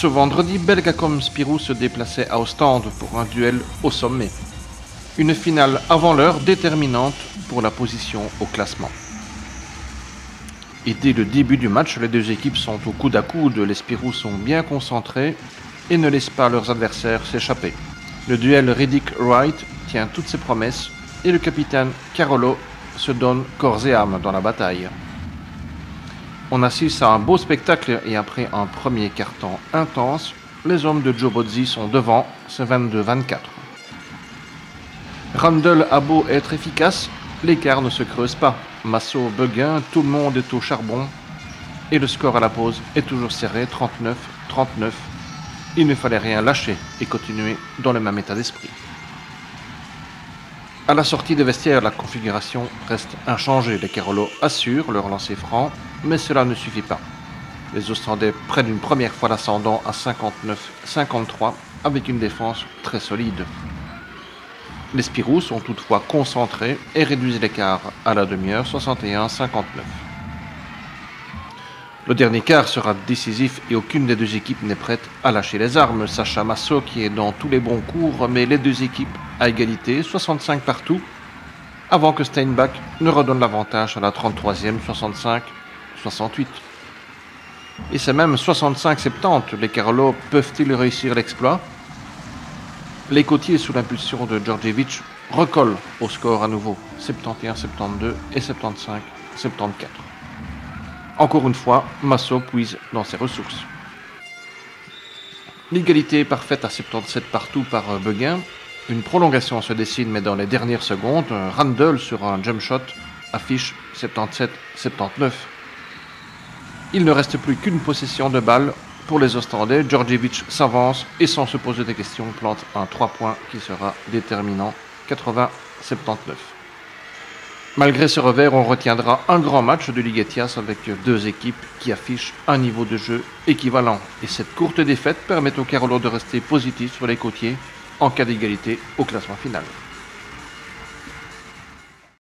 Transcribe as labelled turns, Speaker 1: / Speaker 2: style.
Speaker 1: Ce vendredi, Belgacom Spirou se déplaçait à Ostende pour un duel au sommet. Une finale avant l'heure déterminante pour la position au classement. Et dès le début du match, les deux équipes sont au coude à coude, les Spirous sont bien concentrés et ne laissent pas leurs adversaires s'échapper. Le duel Riddick-Wright tient toutes ses promesses et le capitaine Carolo se donne corps et âme dans la bataille. On assiste à un beau spectacle et après un premier quart-temps intense, les hommes de Joe Bozzi sont devant, c'est 22-24. Randall a beau être efficace, l'écart ne se creuse pas. Massot, Beguin, tout le monde est au charbon et le score à la pause est toujours serré, 39-39. Il ne fallait rien lâcher et continuer dans le même état d'esprit. À la sortie des vestiaires, la configuration reste inchangée. Les Carolo assurent leur lancer franc, mais cela ne suffit pas. Les Ostendais prennent une première fois l'ascendant à 59-53 avec une défense très solide. Les Spirous sont toutefois concentrés et réduisent l'écart à la demi-heure, 61-59. Le dernier quart sera décisif et aucune des deux équipes n'est prête à lâcher les armes. Sacha Massot qui est dans tous les bons coups remet les deux équipes à égalité, 65 partout, avant que Steinbach ne redonne l'avantage à la 33e, 65-68. Et c'est même 65-70. Les Carolo peuvent-ils réussir l'exploit? Les Côtiers, sous l'impulsion de Djordjevic, recollent au score à nouveau, 71-72 et 75-74. Encore une fois, Massot puise dans ses ressources. L'égalité est parfaite à 77 partout par Beguin. Une prolongation se dessine, mais dans les dernières secondes, Randall sur un jump shot affiche 77-79. Il ne reste plus qu'une possession de balle pour les Ostendais. Djordjevic s'avance et sans se poser des questions plante un 3 points qui sera déterminant, 80-79. Malgré ce revers, on retiendra un grand match de Ligetias avec deux équipes qui affichent un niveau de jeu équivalent. Et cette courte défaite permet aux Carolo de rester positifs sur les Côtiers en cas d'égalité au classement final.